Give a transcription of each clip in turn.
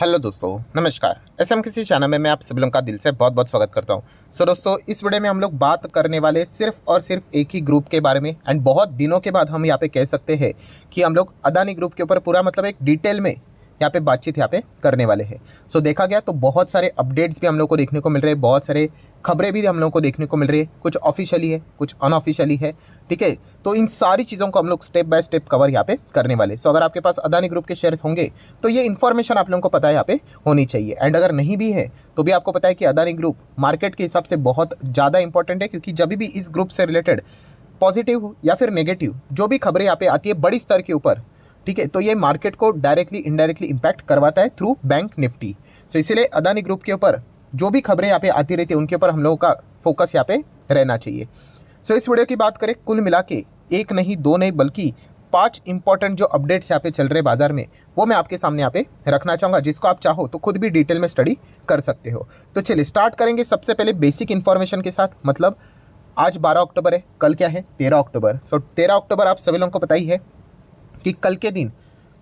Hello दोस्तों, नमस्कार। SM किसी चैनल में मैं आप सभी लोगों का दिल से बहुत बहुत स्वागत करता हूं। दोस्तों, इस वीडियो में हम लोग बात करने वाले सिर्फ और सिर्फ एक ही ग्रुप के बारे में। एंड बहुत दिनों के बाद हम यहाँ पे कह सकते हैं कि हम लोग अदानी ग्रुप के ऊपर पूरा मतलब एक डिटेल में यहाँ पे बातचीत यहाँ पे करने वाले हैं। देखा गया तो बहुत सारे अपडेट्स भी हम लोग को देखने को मिल रहे हैं, बहुत सारे खबरें भी हम लोग को देखने को मिल रही है, कुछ ऑफिशियली है, कुछ अनऑफिशियली है। ठीक है, तो इन सारी चीज़ों को हम लोग स्टेप बाय स्टेप कवर यहाँ पे करने वाले। अगर आपके पास अदानी ग्रुप के शेयर्स होंगे तो ये इन्फॉर्मेशन आप लोगों को पता है यहाँ पे होनी चाहिए। एंड अगर नहीं भी है तो भी आपको पता है कि अदानी ग्रुप मार्केट के हिसाब से बहुत ज़्यादा इंपॉर्टेंट है, क्योंकि जब भी इस ग्रुप से रिलेटेड पॉजिटिव या फिर नेगेटिव जो भी खबरें यहाँ पे आती है बड़ी स्तर के ऊपर, ठीक है, तो ये मार्केट को डायरेक्टली इनडायरेक्टली इंपैक्ट करवाता है थ्रू बैंक निफ्टी। इसीलिए अदानी ग्रुप के ऊपर जो भी खबरें यहाँ पे आती रहती है उनके ऊपर हम लोगों का फोकस यहाँ पे रहना चाहिए। इस वीडियो की बात करें, कुल मिला के एक नहीं, दो नहीं, बल्कि 5 इंपॉर्टेंट जो अपडेट्स यहाँ पे चल रहे बाजार में, वो मैं आपके सामने यहाँ पे रखना चाहूँगा, जिसको आप चाहो तो खुद भी डिटेल में स्टडी कर सकते हो। तो चलिए स्टार्ट करेंगे सबसे पहले बेसिक इन्फॉर्मेशन के साथ। मतलब आज 12 अक्टूबर है, कल क्या है 13 अक्टूबर। 13 अक्टूबर आप सभी लोगों को पता ही है कि कल के दिन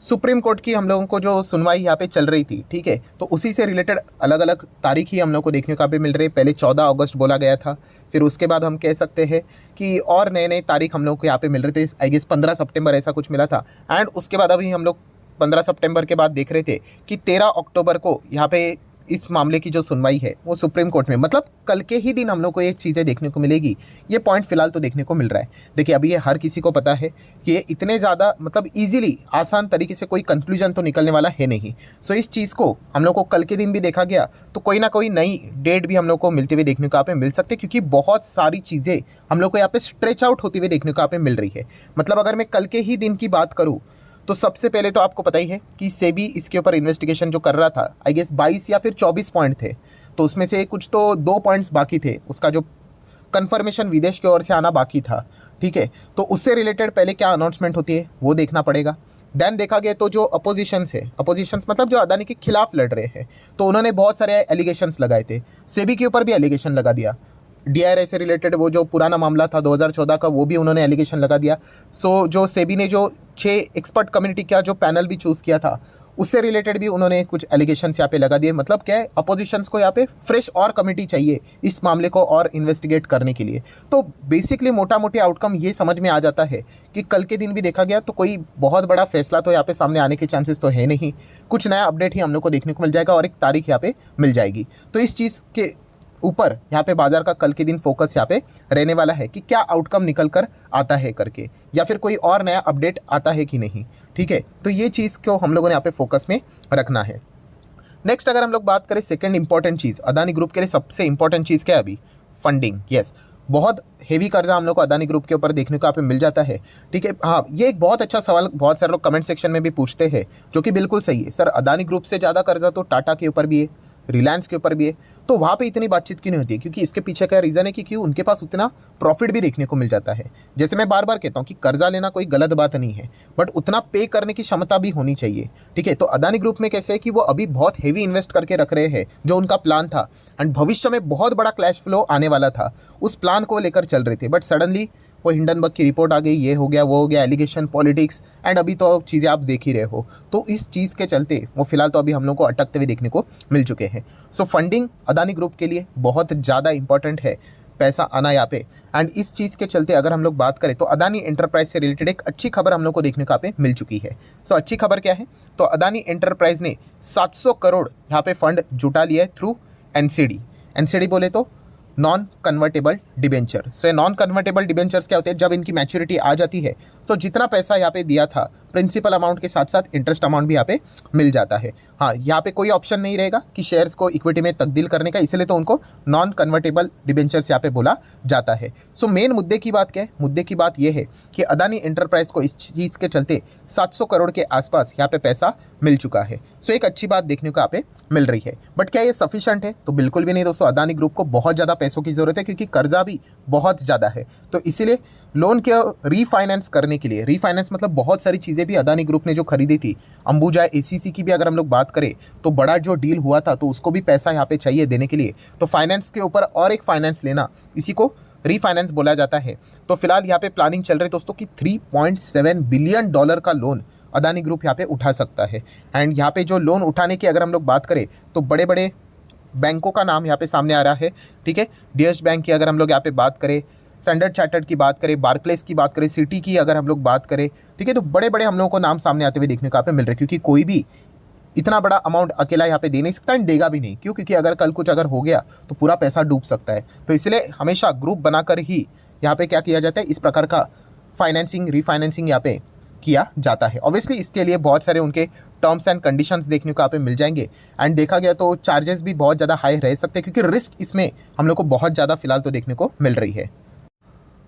सुप्रीम कोर्ट की हम लोगों को जो सुनवाई यहाँ पे चल रही थी, ठीक है, तो उसी से रिलेटेड अलग अलग तारीख ही हम लोग को देखने को भी मिल रही है। पहले 14 अगस्त बोला गया था, फिर उसके बाद हम कह सकते हैं कि और नए नए तारीख हम लोग को यहाँ पे मिल रहे थे। आई गेस 15 सितंबर ऐसा कुछ मिला था। एंड उसके बाद अभी हम लोग 15 सितंबर के बाद देख रहे थे कि 13 अक्टूबर को यहाँ पे इस मामले की जो सुनवाई है वो सुप्रीम कोर्ट में, मतलब कल के ही दिन हम लोग को ये चीज़ें देखने को मिलेगी। ये पॉइंट फिलहाल तो देखने को मिल रहा है। देखिए, अभी ये हर किसी को पता है कि ये इतने ज़्यादा मतलब इजीली आसान तरीके से कोई कंक्लूजन तो निकलने वाला है नहीं। इस चीज़ को हम लोग को कल के दिन भी देखा गया, तो कोई ना कोई नई डेट भी हम लोग को मिलते हुए देखने को यहाँ पे मिल सकते, क्योंकि बहुत सारी चीज़ें हम लोग को यहाँ पे स्ट्रेच आउट होती हुई देखने को यहाँ पे मिल रही है। मतलब अगर मैं कल के ही दिन की बात करूँ तो सबसे पहले तो आपको पता ही है कि सेबी इसके ऊपर इन्वेस्टिगेशन जो कर रहा था, आई गेस 22 या फिर 24 पॉइंट थे, तो उसमें से कुछ तो 2 पॉइंट्स बाकी थे, उसका जो कन्फर्मेशन विदेश की ओर से आना बाकी था। ठीक है, तो उससे रिलेटेड पहले क्या अनाउंसमेंट होती है वो देखना पड़ेगा। देन देखा गया तो जो अपोजिशंस है, अपोजिशंस मतलब जो अदानी के खिलाफ लड़ रहे हैं, तो उन्होंने बहुत सारे एलिगेशंस लगाए थे। सेबी के ऊपर भी एलिगेशन लगा दिया। डीआरआई से रिलेटेड वो जो पुराना मामला था 2014 का, वो भी उन्होंने एलिगेशन लगा दिया। जो सेबी ने जो 6 एक्सपर्ट कम्युनिटी का जो पैनल भी चूज़ किया था, उससे रिलेटेड भी उन्होंने कुछ एलिगेशंस यहाँ पे लगा दिए। मतलब क्या है, अपोजिशंस को यहाँ पे फ्रेश और कमेटी चाहिए इस मामले को और इन्वेस्टिगेट करने के लिए। तो बेसिकली मोटा मोटी आउटकम ये समझ में आ जाता है कि कल के दिन भी देखा गया तो कोई बहुत बड़ा फैसला तो यहाँ पे सामने आने के चांसेस तो है नहीं। कुछ नया अपडेट ही हम लोग को देखने को मिल जाएगा और एक तारीख यहाँ पे मिल जाएगी। तो इस चीज़ के ऊपर यहाँ पे बाजार का कल के दिन फोकस यहाँ पे रहने वाला है कि क्या आउटकम निकल कर आता है करके, या फिर कोई और नया अपडेट आता है कि नहीं। ठीक है, तो ये चीज़ को हम लोगों ने यहाँ पे फोकस में रखना है। नेक्स्ट अगर हम लोग बात करें सेकंड इंपॉर्टेंट चीज़, अदानी ग्रुप के लिए सबसे इंपॉर्टेंट चीज़ क्या है अभी? फंडिंग। यस, बहुत हेवी कर्जा हम लोग को अदानी ग्रुप के ऊपर देखने को यहाँ पे मिल जाता है। ठीक है, हाँ, ये एक बहुत अच्छा सवाल बहुत सारे लोग कमेंट सेक्शन में भी पूछते हैं, जो कि बिल्कुल सही है। सर, अदानी ग्रुप से ज़्यादा कर्जा तो टाटा के ऊपर भी है, रिलायंस के ऊपर भी है, तो वहाँ पे इतनी बातचीत क्यों नहीं होती है? क्योंकि इसके पीछे का रीज़न है कि क्यों उनके पास उतना प्रॉफिट भी देखने को मिल जाता है। जैसे मैं बार बार कहता हूँ कि कर्जा लेना कोई गलत बात नहीं है, बट उतना पे करने की क्षमता भी होनी चाहिए। ठीक है, तो अदानी ग्रुप में कैसे है कि वो अभी बहुत हेवी इन्वेस्ट करके रख रहे हैं, जो उनका प्लान था, एंड भविष्य में बहुत बड़ा कैश फ्लो आने वाला था, उस प्लान को लेकर चल रहे थे। बट सडनली वो हिंडनबर्ग की रिपोर्ट आ गई, ये हो गया, वो हो गया, एलिगेशन, पॉलिटिक्स, एंड अभी तो चीज़ें आप देख ही रहे हो। तो इस चीज़ के चलते वो फिलहाल तो अभी हम लोग को अटकते हुए देखने को मिल चुके हैं। फंडिंग अदानी ग्रुप के लिए बहुत ज़्यादा इंपॉर्टेंट है, पैसा आना यहाँ पे। एंड इस चीज़ के चलते अगर हम लोग बात करें तो अदानी एंटरप्राइज से रिलेटेड एक अच्छी खबर हम लोग को देखने को यहाँ पे मिल चुकी है। अच्छी खबर क्या है? तो अदानी एंटरप्राइज ने 700 करोड़ यहाँ पे फंड जुटा लिया है थ्रू एनसीडी। एनसीडी बोले तो नॉन कन्वर्टेबल डिबेंचर। ये नॉन कन्वर्टेबल डिबेंचर्स क्या होते हैं? जब इनकी मैच्योरिटी आ जाती है तो जितना पैसा यहाँ पे दिया था प्रिंसिपल अमाउंट के साथ साथ इंटरेस्ट अमाउंट भी यहाँ पे मिल जाता है। हाँ, यहाँ पे कोई ऑप्शन नहीं रहेगा कि शेयर्स को इक्विटी में तब्दील करने का, इसलिए तो उनको नॉन कन्वर्टेबल डिबेंचर्स यहाँ पे बोला जाता है। मेन मुद्दे की बात क्या है? मुद्दे की बात यह है कि अदानी एंटरप्राइज को इस चीज़ के चलते 700 करोड़ के आसपास यहाँ पे पैसा मिल चुका है। एक अच्छी बात देखने को यहाँ पे मिल रही है। बट क्या ये सफिशेंट है? तो बिल्कुल भी नहीं दोस्तों। अदानी ग्रुप को बहुत ज़्यादा पैसों की ज़रूरत है, क्योंकि कर्जा भी बहुत ज़्यादा है। तो इसीलिए लोन के रीफाइनेंस करने के लिए, रीफाइनेंस मतलब बहुत सारी चीज़ें भी अदानी ग्रुप ने जो खरीदी थी, अंबुजा एसीसी की भी अगर हम लोग बात करें तो बड़ा जो डील हुआ था, तो उसको भी पैसा यहाँ पे चाहिए देने के लिए। तो फाइनेंस के ऊपर और एक फाइनेंस लेना, इसी को रीफाइनेंस बोला जाता है। तो फिलहाल यहाँ पे प्लानिंग चल रही है दोस्तों कि $3.7 बिलियन का लोन अदानी ग्रुप यहाँ पे उठा सकता है। एंड यहाँ पे जो लोन उठाने की अगर हम लोग बात करें तो बड़े बड़े बैंकों का नाम यहाँ पे सामने आ रहा है, ठीक है। डीएस बैंक की अगर हम लोग यहाँ पे बात करें, स्टैंडर्ड चार्टर्ड की बात करें, बार्कलेस की बात करें, सिटी की अगर हम लोग बात करें, ठीक है, तो बड़े बड़े हम लोगों को नाम सामने आते हुए देखने को यहाँ पे मिल रहे हैं, क्योंकि कोई भी इतना बड़ा अमाउंट अकेला यहाँ पे दे नहीं सकता एंड देगा भी नहीं। क्यों? क्योंकि अगर कल कुछ अगर हो गया तो पूरा पैसा डूब सकता है। तो इसलिए हमेशा ग्रुप बनाकर ही यहाँ पे क्या किया जाता है, इस प्रकार का फाइनेंसिंग रीफाइनेंसिंग यहाँ पे किया जाता है। ऑब्वियसली इसके लिए बहुत सारे उनके टर्म्स एंड कंडीशंस देखने को यहाँ पे मिल जाएंगे एंड देखा गया तो चार्जेस भी बहुत ज़्यादा हाई रह सकते हैं, क्योंकि रिस्क इसमें हम लोग को बहुत ज़्यादा फिलहाल तो देखने को मिल रही है।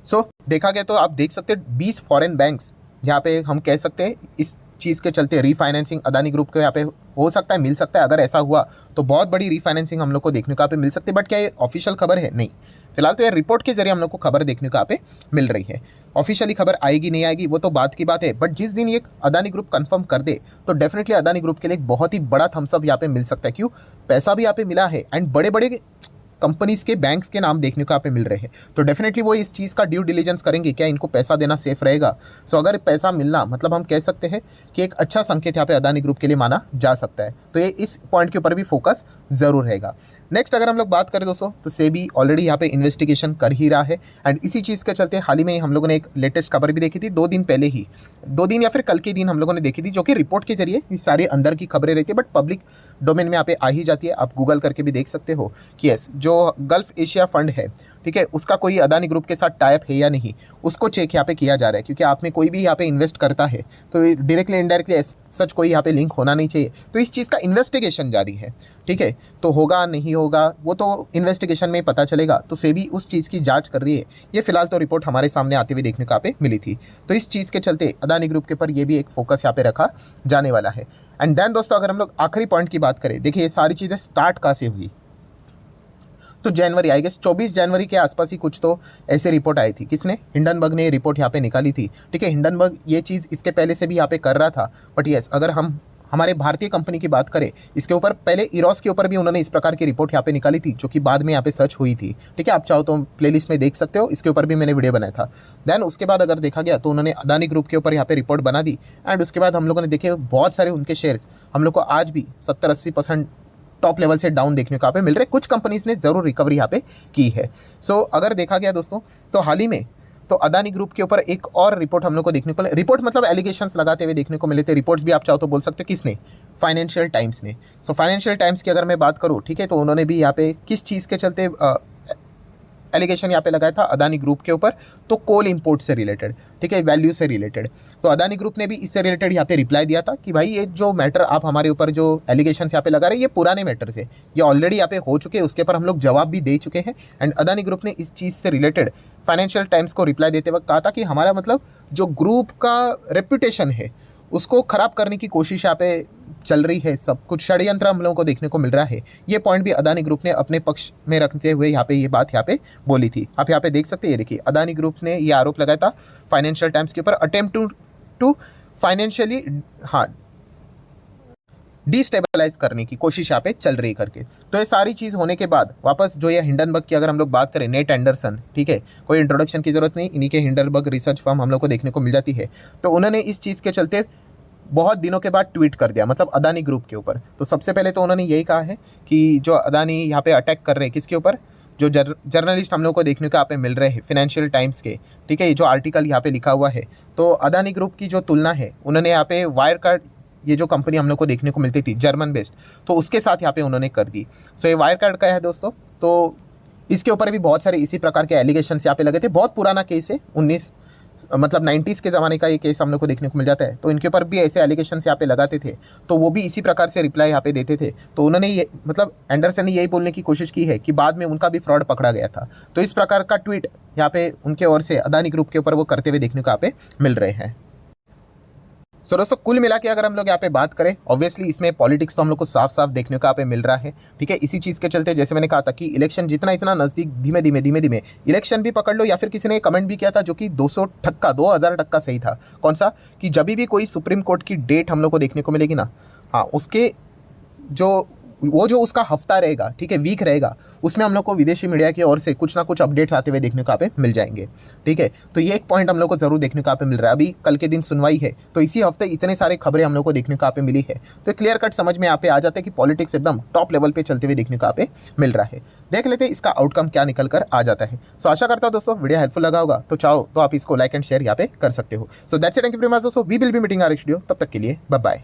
सो देखा गया तो आप देख सकते हैं 20 फॉरेन बैंक्स यहाँ पे हम कह सकते हैं इस चीज़ के चलते रीफाइनेंसिंग अदानी ग्रुप को यहाँ पे हो सकता है, मिल सकता है। अगर ऐसा हुआ तो बहुत बड़ी रीफाइनेंसिंग हम लोग को देखने को यहाँ पे मिल सकती है। बट क्या ये ऑफिशियल खबर है? नहीं, फिलहाल तो ये रिपोर्ट के जरिए हम लोग को खबर देखने को यहाँ पे मिल रही है। ऑफिशियली खबर आएगी नहीं आएगी वो तो बात की बात है, बट जिस दिन ये अदानी ग्रुप कंफर्म कर दे तो डेफिनेटली अदानी ग्रुप के लिए एक बहुत ही बड़ा थम्सअप यहाँ पे मिल सकता है। क्यों? पैसा भी यहाँ पे मिला है एंड बड़े बड़े कंपनीज के बैंक्स के नाम देखने को यहाँ पे मिल रहे हैं, तो डेफिनेटली वो इस चीज़ का ड्यू डिलीजेंस करेंगे, क्या इनको पैसा देना सेफ रहेगा। सो अगर पैसा मिलना मतलब हम कह सकते हैं कि एक अच्छा संकेत यहाँ पे अदानी ग्रुप के लिए माना जा सकता है। तो ये इस पॉइंट के ऊपर भी फोकस ज़रूर रहेगा। नेक्स्ट अगर हम लोग बात करें दोस्तों तो सेबी ऑलरेडी यहाँ पे इन्वेस्टिगेशन कर ही रहा है एंड इसी चीज़ के चलते हाल ही में हम लोगों ने एक लेटेस्ट खबर भी देखी थी 2 दिन पहले ही, 2 दिन या फिर कल के दिन हम लोगों ने देखी थी, जो कि रिपोर्ट के जरिए ये सारे अंदर की खबरें रहती है बट पब्लिक डोमेन में यहाँ पे आ ही जाती है। आप गूगल करके भी देख सकते हो कि यस, जो गल्फ एशिया फंड है, ठीक है, उसका कोई अदानी ग्रुप के साथ टाइप है या नहीं, उसको चेक यहाँ पे किया जा रहा है। क्योंकि आप में कोई भी यहाँ पे इन्वेस्ट करता है तो डायरेक्टली इनडायरेक्टली सच कोई यहाँ पे लिंक होना नहीं चाहिए। तो इस चीज़ का इन्वेस्टिगेशन जारी है, ठीक है, तो होगा नहीं होगा वो तो इन्वेस्टिगेशन में पता चलेगा। तो सेबी उस चीज़ की जांच कर रही है। ये फिलहाल तो रिपोर्ट हमारे सामने आते हुए देखने को यहाँ पे मिली थी। तो इस चीज़ के चलते अदानी ग्रुप के ऊपर ये भी एक फोकस यहाँ पे रखा जाने वाला है। एंड देन दोस्तों अगर हम लोग आखिरी पॉइंट की बात करें, देखिए ये सारी चीज़ें स्टार्ट कहाँ से हुई, तो जनवरी आई गेस 24 जनवरी के आसपास ही कुछ तो ऐसे रिपोर्ट आई थी। किसने? हिंडनबर्ग ने रिपोर्ट यहाँ पे निकाली थी, ठीक है। हिंडनबर्ग ये चीज़ इसके पहले से भी यहाँ पे कर रहा था, बट यस अगर हम हमारे भारतीय कंपनी की बात करें, इसके ऊपर पहले इरोस के ऊपर भी उन्होंने इस प्रकार की रिपोर्ट यहाँ पे निकाली थी, जो कि बाद में यहाँ पे सर्च हुई थी, ठीक है। आप चाहो तो प्लेलिस्ट में देख सकते हो, इसके ऊपर भी मैंने वीडियो बनाया था। देन उसके बाद अगर देखा गया तो उन्होंने अदानी ग्रुप के ऊपर यहाँ पे रिपोर्ट बना दी एंड उसके बाद हम लोगों ने देखे बहुत सारे उनके शेयर्स हम लोग को आज भी 70-80% टॉप लेवल से डाउन देखने को यहाँ पे मिल रहे। कुछ कंपनीज ने ज़रूर रिकवरी यहाँ पे की है। सो अगर देखा गया दोस्तों तो हाल ही में तो अदानी ग्रुप के ऊपर एक और रिपोर्ट हम लोग को देखने को, रिपोर्ट मतलब एलिगेशंस लगाते हुए देखने को मिले थे। रिपोर्ट्स भी आप चाहो तो बोल सकते हो, किसने? फाइनेंशियल टाइम्स ने। सो फाइनेंशियल टाइम्स की अगर मैं बात करूँ, ठीक है, तो उन्होंने भी यहाँ पे किस चीज़ के चलते एलिगेशन यहाँ पे लगाया था अदानी ग्रुप के ऊपर, तो कोल इंपोर्ट से रिलेटेड, ठीक है, वैल्यू से रिलेटेड। तो अदानी ग्रुप ने भी इससे रिलेटेड यहाँ पे रिप्लाई दिया था कि भाई ये जो मैटर आप हमारे ऊपर जो एलिगेशन यहाँ पे लगा रहे हैं ये पुराने मैटर से, ये ऑलरेडी यहाँ पे हो चुके हैं, उसके ऊपर हम लोग जवाब भी दे चुके हैं। एंड अदानी ग्रुप ने इस चीज़ से रिलेटेड फाइनेंशियल टाइम्स को रिप्लाई देते वक्त कहा था कि हमारा मतलब जो ग्रुप का रेपुटेशन है उसको ख़राब करने की कोशिश यहाँ पे चल रही है, सब कुछ षड्यंत्र हम लोगों को देखने को मिल रहा है। ये पॉइंट भी अदानी ग्रुप ने अपने पक्ष में रखते हुए यहाँ पे ये बात यहाँ पे बोली थी। आप यहाँ पे देख सकते हैं, ये देखिए अदानी ग्रुप ने ये आरोप लगाया था फाइनेंशियल टाइम्स के ऊपर, अटेम्प्ट टू फाइनेंशियली डिस्टेबलाइज करने की कोशिश यहाँ पे चल रही करके। तो ये सारी चीज़ होने के बाद वापस जो ये हिंडनबर्ग की अगर हम लोग बात करें, नेट एंडरसन, ठीक है, कोई इंट्रोडक्शन की जरूरत नहीं, इन्हीं के हिंडनबर्ग रिसर्च फर्म हम लोग को देखने को मिल जाती है। तो उन्होंने इस चीज़ के चलते बहुत दिनों के बाद ट्वीट कर दिया, मतलब अदानी ग्रुप के ऊपर। तो सबसे पहले तो उन्होंने यही कहा है कि जो अदानी यहाँ पे अटैक कर रहे हैं, किसके ऊपर? जो जर्नलिस्ट हम लोग को देखने को यहाँ पे मिल रहे हैं फाइनेंशियल टाइम्स के, ठीक है, ये जो आर्टिकल यहाँ पे लिखा हुआ है, तो अदानी ग्रुप की जो तुलना है उन्होंने यहाँ पे वायर कार्ड, ये जो कंपनी हम लोग को देखने को मिलती थी जर्मन बेस्ड, तो उसके साथ यहाँ पे उन्होंने कर दी। सो ये वायर कार्ड का है दोस्तों, तो इसके ऊपर भी बहुत सारे इसी प्रकार के एलिगेशंस यहाँ पे लगे थे। बहुत पुराना केस है, 90s के ज़माने का ये केस हम लोग को देखने को मिल जाता है। तो इनके ऊपर भी ऐसे एलिगेशंस यहाँ पे लगाते थे, तो वो भी इसी प्रकार से रिप्लाई यहाँ पे देते थे। तो उन्होंने ये मतलब एंडरसन ने यही बोलने की कोशिश की है कि बाद में उनका भी फ्रॉड पकड़ा गया था। तो इस प्रकार का ट्वीट यहाँ पे उनके ओर से अदानी ग्रुप के ऊपर वो करते हुए देखने को यहाँ पे मिल रहे हैं। सो दोस्तों कुल मिला के अगर हम लोग यहाँ पे बात करें, ऑब्वियसली इसमें पॉलिटिक्स तो हम लोग को साफ साफ देखने को यहाँ पे मिल रहा है, ठीक है। इसी चीज़ के चलते जैसे मैंने कहा था कि इलेक्शन जितना इतना नज़दीक, धीमे धीमे इलेक्शन भी पकड़ लो, या फिर किसी ने कमेंट भी किया था जो कि 2000 टक्का सही था। कौन सा? कि जब भी कोई सुप्रीम कोर्ट की डेट हम लोग को देखने को मिलेगी ना, हाँ, उसके जो वो जो उसका हफ्ता रहेगा, ठीक है, वीक रहेगा, उसमें हम लोग को विदेशी मीडिया की ओर से कुछ ना कुछ अपडेट्स आते हुए देखने को यहाँ पे मिल जाएंगे। ठीक है, तो ये एक पॉइंट हम लोग को जरूर देखने को यहाँ पे मिल रहा है। अभी कल के दिन सुनवाई है, तो इसी हफ्ते इतने सारे खबरें हम लोग को देखने को यहाँ पे मिली है, तो क्लियर कट समझ में यहाँ पे आ जाता है कि पॉलिटिक्स एकदम टॉप लेवल पे चलते हुए देखने को यहाँ पे मिल रहा है। देख लेते हैं इसका आउटकम क्या निकल कर आ जाता है। सो आशा करता हूँ दोस्तों वीडियो हेल्पफुल लगा होगा, तो चाहो तो आप इसको लाइक एंड शेयर यहाँ पे कर सकते हो। So that's it, thank you very much दोस्तों, we will be meeting our next video, तब तक के लिए बाय बाय।